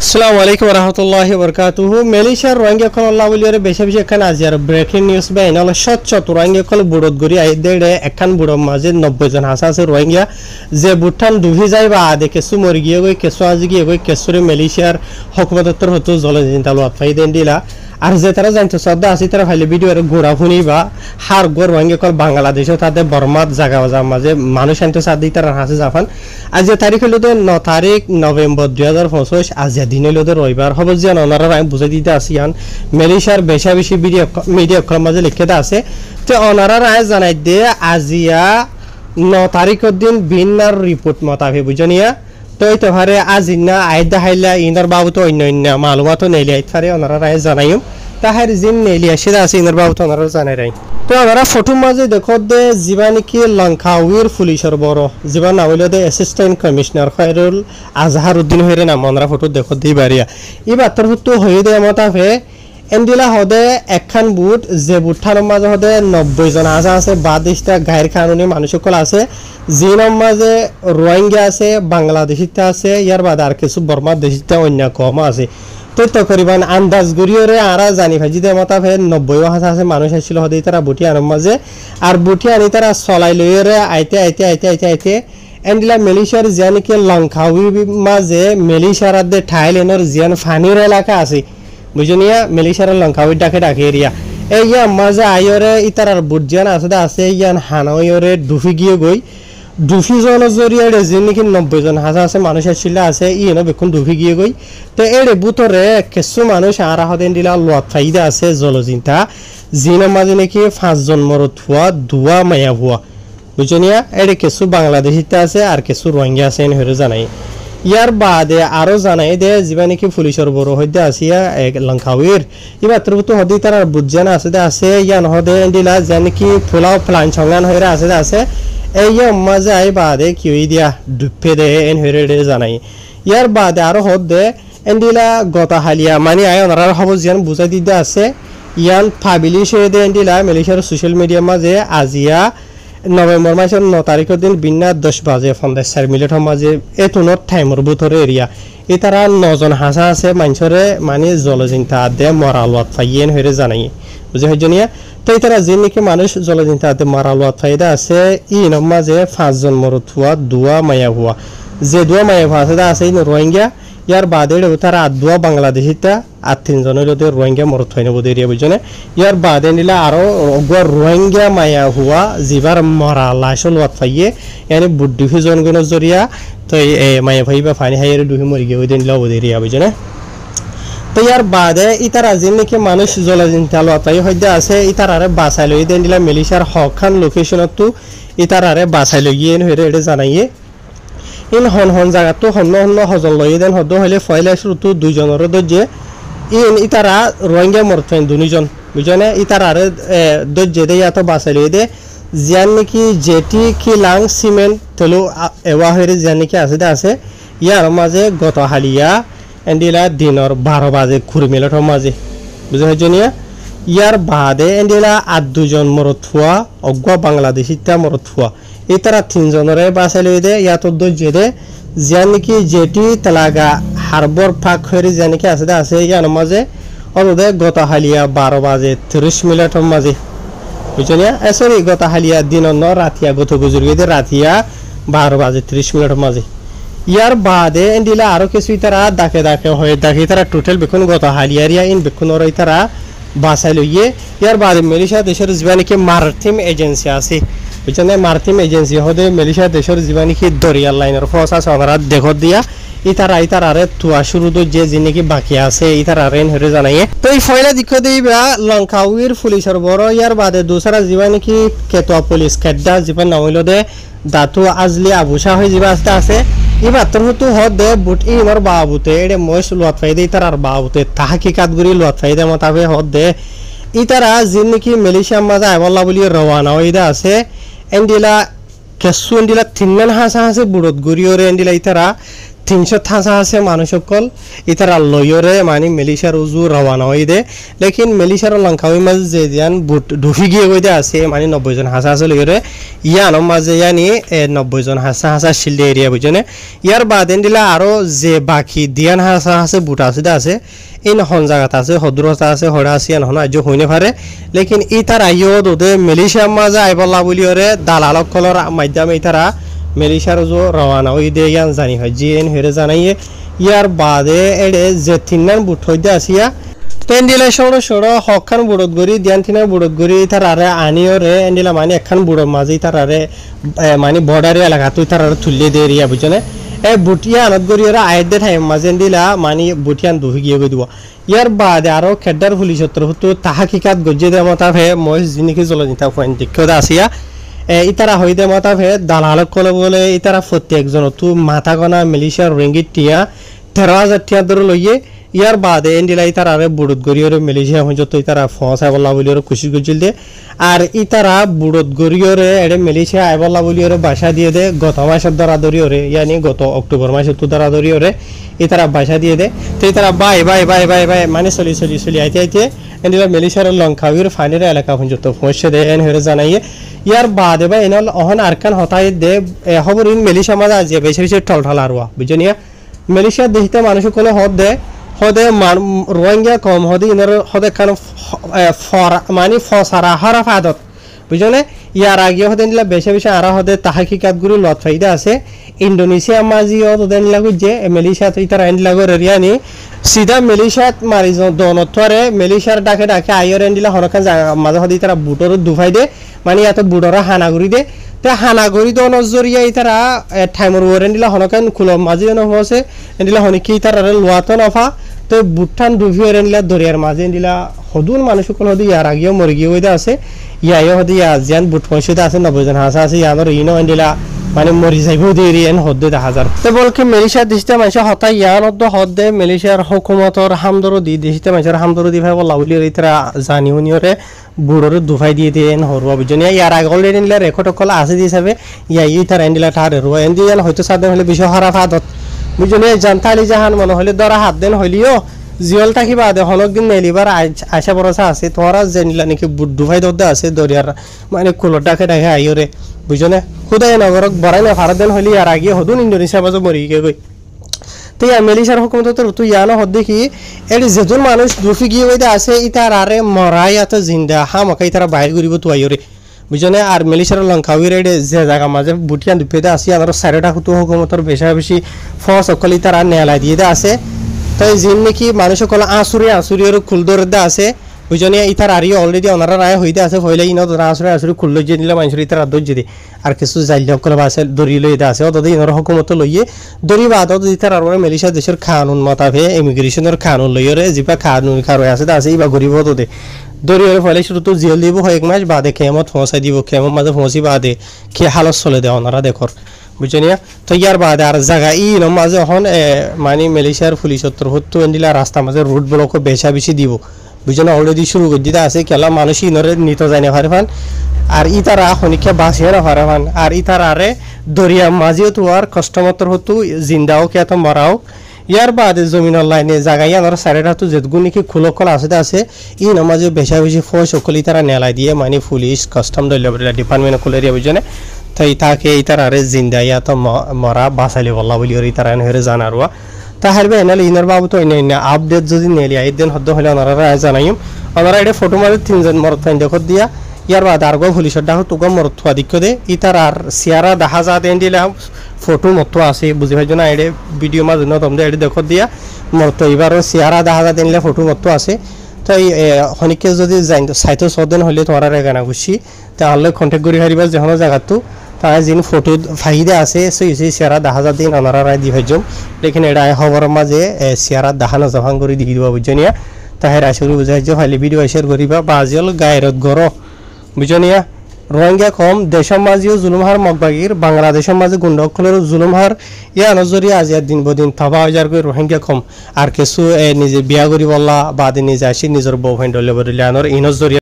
আসসালামু আলাইকুম রহমতুল্লাহি বরকাতুহু মালয়েশিয়ার রোহিঙ্গা কল আল্লাহ বলিরে বেশি বেশি এখানে আজিয়ার ব্রেকিং নিউজ বে ইনল সচ্চত রোহিঙ্গা কল বুড়ত গরি আইদেড়ে এখান বুড়ো মাঝে 90 জন হাসা আছে রোহিঙ্গা যে বুঠান ডুবি যায় বা আদে কেসু মরি গিয়ে গই কেসু আজি গিয়ে গই কেসুরে মালয়েশিয়ার হুকুমতর হতো জলজিন্তালো আফাই দেন দিলা আর যে তারা জানতো শ্রদ্ধা আছে তারা ভাইলে ভিডিও আর ঘোরা শুনি বা হার গোর রোহিঙ্গা কল বাংলাদেশে তাদের বর্মাত জায়গা মাঝে মানুষ আনতে সাদি তারা হাসে জাফান আজ যে তারিখ হলো 9 তারিখ নভেম্বর 2025 আজ দিন হলো রবিবার খবর যে ওনারা আমি বুঝাই দিতে আসি আন মালয়েশিয়ার বেশা বেশি মিডিয়া মাঝে লিখে আছে তো ওনারা রায় জানাই দিয়ে আজিয়া 9 তারিখের দিন ভিন্নার রিপোর্ট মতাবে বুঝনিয়া তো এই তো হারে আজ না আইদা হাইলা ইনার বাবু তো অন্য মালুমাত নেলি আইতারে ওনারা রায় জানাইম তাহার জিন নেলি আসে আছে ইনার বাবু তো ওনারা জানাই রাই তো ওনারা ফটো মাঝে দেখো দে জীবানিকি লঙ্কাউইর পুলিশের বড় জীবান নামিল দে অ্যাসিস্ট্যান্ট কমিশনার খয়রুল আজহার উদ্দিন হইরে নাম ওনারা ফটো দেখো দেই বাড়িয়া এবার তোর তো হয়ে দে মতাফে এন্ডিলা হদে একখান বুট যে বুটঠার মাঝে হদে 90 জন হাজা আছে বাদিশটা গায়ের কানুনি মানুষ সকল আছে জিনম মাঝে রোহিঙ্গা আছে বাংলাদেশিতে আছে ইয়ার বাদে আর কিছু বর্মা দেশিতে অন্য কম আছে তো তকরিবান আন্দাজ গরিয়রে আরা জানি ভাই যদি মতা ফে 90 হাজা আছে মানুষ আসছিল হদে তারা বুটি আনম মাঝে আর বুটি আনি তারা চলাই লইরে আইতে এন্ডিলা মালয়েশিয়ার জিয়ানিকে লঙ্কাউই মাঝে মালয়েশিয়ার দে থাইল্যান্ডের জিয়ান ফানির এলাকা আছে বুঝনিয়া মালয়েশিয়ার লঙ্কাউই ডাকে এরিয়া এই মাঝে আইরে ইতারার বুটজিয়ান আছে ইয়ান হানয়রে ডুফি গিয়ে গই ডুফি জন জরিয়া যে নাকি 90 জন হাজা আছে মানুষ আসছিল আছে ইনো বেকুন ডুফি গিয়ে গই তো এর বুতরে কিছু মানুষ আর হদেন দিলা লোয়াত ফাইদা আছে জলজিন্তা জিনের মাঝে নাকি 5 জন মরত হওয়া দুয়া মায়া হওয়া বুঝনিয়া এর কিছু বাংলাদেশিতে আছে আর কিছু রোহিঙ্গা আছে হরে জানাই ইয়ার বাদে আরো জানাই দে যিবা নাকি পুলিশের বড় হইতে আসিয়া লঙ্কাউইর এবার তো হদি তার বুঝজানা আছে ইয়ান হদে দিলা জানকি ফুলাও প্লান সঙ্গান হইরা আছে এই মাঝে আই বাদে কি হই দিয়া ডুপে দে এন হইরে জানাই ইয়ার বাদে আরো হদে এন্ডিলা গতা হালিয়া মানে আই ওনারা খবর জিয়ান বুঝাই দিতে আছে ইয়ান পাবলিশ হয়ে দে এন্ডিলা মালয়েশিয়ার সোশ্যাল মিডিয়া মাঝে আজিয়া নভেম্বর মাসের 9 তারিখের দিন বিন্না 10 বাজে 54 মিনিটের মাঝে এতনত টাইমর ভিতরে এরিয়া এ তারা 9 জন হাসা আছে মানুষরে মানে জলজিন্তা দে মরালওয়াত ফাইয়েন হইরে জানাই বুঝে হইজনিয়া তো এই তারা যে নাকি মানুষ জলজিন্তা দে মরালওয়াত ফাইদা আছে ই মাঝে 5 জন মরত হওয়া দুয়া মায়া হওয়া যে দুয়া মায়া হওয়া আছে রোহিঙ্গা ইয়ার বাদে তারা দুয়া বাংলাদেশিতা আর 3 জনের রোহিঙ্গা মরত হয় না বোধ এরিয়া বুঝনে ইয়ার বাদে নিলা আরো রোহিঙ্গা মায়া হওয়া জিবার মরা লাশল ওয়াত ফাইয়ে ইয়ানি বুদ্ধি জনগণের জরিয়া তো এই মায়া ভাইবা ফানি হাইরে দুহি মরি গিয়ে ওই দিন লা বোধ এরিয়া বুঝনে তো ইয়ার বাদে ইতারা যে নাকি মানুষ জলজিন্তা লোয়াত ফাই হইতে আছে ইতারারে বাঁচাই লই দেন দিলা মালয়েশিয়ার হকখান লোকেশনত ইতারারে বাঁচাই লই গিয়ে হইরে এটা জানাইয়ে ইন হন জায়গা তো হন হজল লই দেন হদ হইলে ফয়লা শুরু 2 জনের দজ্জে ইন ইতারা রোহিঙ্গা মরতেন 2 জন বুঝনে ইতারারে দজ্জে দে এত বাঁচাই লই দে জিয়ান নাকি জেটি কি লাং সিমেন্ট তেলো এওয়া হইরে জিয়ান নাকি আছে ইয়ার মাঝে গত হালিয়া এন্ডিলা দিনর 12 বাজে খুরি মিলটর মাঝে বুঝে হইজনিয়া ইয়ার বাদে এন্ডিলা 2 জন মরত হওয়া অজ্ঞা বাংলাদেশিতা মরত হওয়া এই তারা 3 জনরে বাঁচাই লই দে ইয়াত দজ্জে দে জিয়ান নাকি জেটি তেলাগা হারবর ফাঁক হইরে জিয়ান নাকি আছে ইয়ার মাঝে অদে গত হালিয়া 12 বাজে 30 মিনিটের মাঝে বুঝনিয়া সরি গত হালিয়া দিনন রাতিয়া গত গুজুরগে দে রাতিয়া 12 বাজে 30 মিনিটের মাঝে ইয়ার বাদে এন্ডিলা আরো কিছু তারা ডাকে হয়ে ডাকে তারা টোটাল বেকুন গত হালিয়ারিয়া ইন বেকুনর তারা বাঁচাই লইয়ে ইয়ার বাদে মালয়েশিয়া দেশের জীবানিকে মারতিম এজেন্সি আছে বুঝছেন মারতিম এজেন্সি হদে মালয়েশিয়া দেশের জীবানিকে দরিয়ার লাইনের ফস আছে ওনারা দেখত দিয়া ইতারারে তুয়া শুরু তো যে জিনিকি বাকি আছে ইতারারে হরে জানাইয়ে তো এই ফয়লা দিকে দেইবা লঙ্কাউইর পুলিশের বড় ইয়ার বাদে দুসরা জীবানিকি কেতোয়া পুলিশ কেডা জীবন নামিল দে দাতু আজলি আবুশা হয়ে যাবা আছে এবার তোর তো হদে বুট ইনর বাবুতে এডে ময়স লোয়াত ফাইদে ইতারার বাবুতে তাহকিকাত গুরি লোয়াত ফাইদে মতাবে হদে ইতারা জিনিকি মালয়েশিয়া মাঝে আইবল্লা বলি রওনা হইদা আছে এন্ডিলা কেসু এন্ডিলা 3 হাসা আছে বুড়ত গুরিওরে এন্ডিলা ইতারা 300 থাসা আছে মানুষ সকল ইতারা লয়রে মানে মেলিশার উজু রওনা হই দে লেকিন মেলিশার লঙ্কাওই মাঝে যে দিয়ান বুট ডুফি গিয়ে কইতে আছে মানে 90 জন হাসা আছে লয়রে ইয়ানো মাঝে ইয়ানি 90 জন হাসা শিল্ডে এরিয়া বুঝনে ইয়ার বাদেন দিলা আরো যে বাকি দিয়ান হাসা আছে বুট আছে ইন হন জায়গা আছে হদ্রতা আছে হড়া আছে হন আজ হইনে পারে লেকিন ইতার আইও দে মেলিশা মাঝে আইবলা বলিওরে দালালক কলর মাধ্যমে ইতারা মেলিশার যে রওনা হই দে ইয়ান জানি হয় জিএন হেরে জানাইয়ে ইয়ার বাদে এড়ে যে তিননান বুট হইতে আসিয়া তেন্ডিলা সড়ো হকখান বুড়ত গরি দিয়ান তিনার বুড়ত গরি তার আরে আনিওরে এন্ডিলা মানে একখান বুড়ো মাঝে তার আরে মানে বর্ডারে এলাকা তুই তার আরে তুললে দে এরিয়া বুঝনে এ বুটিয়া আনত গরি ওরা আয়ের দে টাইম মাঝে এন্ডিলা মানে বুটিয়ান দুহি গিয়ে গই দিব ইয়ার বাদে আরো খেডার পুলিশ হতো তাহাকিকাত গজ্জে দে মতা ফে মই জিনিকে জলনিতা পয়েন্ট দেখতে আসিয়া ইতারা হইতে মতা ফে দালালক কলে বলে ইতারা প্রত্যেকজন তু মাথা গনা মিলিশিয়ার রিঙ্গিট টিয়া 13,000 টিয়া ধরে লইয়ে ইয়ার বাদে এন্ডিলা ইতারা আরে বুড়ত গরিয়রে মিলিশিয়া হইজত ইতারা ফস আইবলা বলিয়রে খুশি গজিল দে আর ইতারা বুড়ত গরিয়রে এডে মিলিশিয়া আইবলা বলিয়রে বাসা দিয়ে দে গত মাসের দ্বারা ধরিয়রে ইয়ানি গত অক্টোবর মাসের তু দ্বারা ধরিয়রে ইতারা বাসা দিয়ে দে তো ইতারা বাই মানে চলি আইতে এন্ডিলা মিলিশিয়ার লঙ্কাউর ফাইনের এলাকা হইজত পৌঁছে দে এন হেরে জানাইয়ে ইয়ার বাদে বা এনল অহন আরকান হতাই দে খবর ইন মেলিশিয়া মাঝে আজ বেশি ঠল আরওয়া বুঝনিয়া মেলিশিয়া দেখিতে মানুষ কোলে হদ দে হদে রোহিঙ্গা কম হদে ইনার হদে কান মানে ফসারা হরফ আদত বুঝনে ইয়ার আগে হদে নিলা বেশি আরা হদে তাহাকিকাত গুরু লত ফাইদা আছে ইন্দোনেশিয়া মাঝি হদে লাগু যে মেলিশিয়া তো ইতার আইন লাগু রিয়ানি সিধা মেলিশিয়াত মারি দনতরে মেলিশিয়ার ডাকে আইয়র এন্ডিলা হরকান মাঝে হদে তারা বুটর দুফাই দে মানে এত বুড়রা হানাগুড়ি দে তে হানাগুড়ি দো নজরিয়া ইতারা টাইমর ওরেন্ডিলা হনকান খুলো মাঝে ন হসে এন্ডিলা হনিকি ইতারা লোয়াতো নফা তো বুটঠান ডুবি ওরেন্ডিলা দরিয়ার মাঝে এন্ডিলা হদুন মানুষ কোন হদি ইয়ার আগেও মরে গিয়ে হইদা আছে ইয়ায়ও হদি ইয়াজিয়ান বুট পয়সাতে আছে 90 জন হাসা আছে ইয়ানোর ইনো এন্ডিলা মানে মরি যাইবো দেরি এন হদ্দে 10,000 তো বলকে মেলিশিয়া দিশতে মানুষ হতা ইয়ানত হদ্দে মেলিশিয়ার হুকুমতর হামদরো দি দিশতে মানুষের হামদরো দি ভাই বলা বলি ইতারা জানি উনিয়রে বুড়রে দুফাই দিয়ে দেন হরবা বুঝনিয়া ইয়ার আগে অলরেডি নিলে রেকর্ড কলা আছে দিছাবে ইয়াই তার এন্ডিলা ঠারে রুয়া এন্ডি ইয়ান হয়তো সাদে হলে বিষয় হারা ফাদত বুঝনিয়া জানতালি জাহান মনে হলে দরা হাত দেন হইলিও জিওল থাকিবা দে হলক দিন নেলিবার আশা ভরসা আছে তোরা জেনিলা নাকি বুট দুফাই দদে আছে দরিয়ার মানে কুলটাকে দেখে আইরে বুঝনে খুদাই নগরক বড়াই না ভারত দেন হইলি ইয়ার আগে হদুন ইন্দোনেশিয়া বাজো মরি গই তো ইয়া মেলিশার হুকুমত তো ইয়ানো হদ দেখি এটি যেজন মানুষ দুফি গিয়ে হইতে আছে ইতার আরে মরাই এত জিন্দা হামাকা ইতারা বাইর করিব তো আইরে বুঝনে আর মেলিশার লঙ্কাউর এডে যে জায়গা মাঝে বুটিয়ান দুপেতে আসি আর সাইডটা হুতু হুকুমতর বেশি ফস সকল ইতারা নেলা দিয়ে আছে তাই জিন নাকি মানুষ সকল আসুরির খুলদর দে আছে বুঝনিয়া ইতার আরি অলরেডি ওনারা রায় হইতে আছে হইলে ইনো আসুরি খুললো যে নিলে মানুষের ইতার আদর যদি আর কিছু জাইল সকল আছে দরি লইতে আছে অত ইনর হুকুমত লইয়ে দরি বাদ ইতার আর মেলিশা দেশের কানুন মতাবে ইমিগ্রেশনের কানুন লইরে যিবা কানুন কারো আছে ইবা গরিব হতো দে দরিয়ার ফলে শুরু তো জেল দিব এক মাস বাদে কেমত পৌঁছাই দিব কেমন মাঝে পৌঁছি বাদে কে হালত চলে দেয় ওনারা দেখর বুঝনিয়া তো ইয়ার বাদে আর জায়গা মাঝে এখন মানে মেলিশিয়ার পুলিশত্র হতো এন্ডিলা রাস্তা মাঝে রুট ব্লক বেশি দিব বুঝনে অলরেডি শুরু করে দিতে আছে কেলা মানুষ ইনরে নিত যায়নি পারে আর ইতারা খনিকে বাঁচিয়ে না পারে আর ইতারা আরে দরিয়া মাঝেও তো আর কষ্টমতর হতো জিন্দাও কে এত মরাও ইয়ার বাদে জমিনের লাইনে জায়গায় আমার সাইডের হাতে যেগুলো নাকি খুলকল আছে ই নামাজে বেশি ফোর্স সকলে তারা নেলাই দিয়ে মানে পুলিশ কাস্টম ডিপার্টমেন্ট খুলে দিয়ে বুঝনে তাই তাকে ইতার আরে জিন্দা ইয়া তো মরা বাঁচালি বল্লা বলি ইতারা হেরে জানারুয়া তাহার বে এনালে ইনার বাবু তো এনে আপডেট যদি নেলি আইদিন হদ্দ হলে ওনারা জানাইম ওনারা এটা ফটো মারে 3 জন মরত ফাইন দেখত দিয়া ইয়ার বাদ আর গো পুলিশের ডাক তুগা মরত থা দিক্ষ দে ইতার আর সিয়ারা দেখা যা দেন দিলা ফটো মত আছে বুঝি ভাই না এডে ভিডিও মাঝে ন তোমরা এডে দেখত দিয়া মরত এবারও সিয়ারা দেখা যা দেনলে ফটো মত আছে তাই হনিকে যদি সাইতো সদেন হলে তোমরা গানা খুশি তাহলে কন্টাক্ট করি হারিবা যেন জায়গাতো তাই যিনি ফটো ফাইদা আছে সেই সিয়ারা দেখা যা দিন ওনারা রায় দি ভাইজম লেকিন এটা খবর মাঝে সিয়ারা দেখা না জফান করে দিয়ে দিবা বুঝনিয়া তাহের আসলে বুঝাই যে ফাইলে ভিডিও শেয়ার করিবা বাজিল গায়রত গর বুঝনিয়া রোহিঙ্গা কম দেশের মাঝেও জুলুমহার মগবাগির বাংলাদেশের মাঝে গুন্ডকলের জুলুমহার ইয়া নজরিয়া আজিয়ার দিন বদিন থাবা হাজার করে রোহিঙ্গা কম আর কিছু নিজে বিয়া করি বললা বাদে নিজে আসি নিজের বউ ফাইন্ড লেবর ইনজরিয়া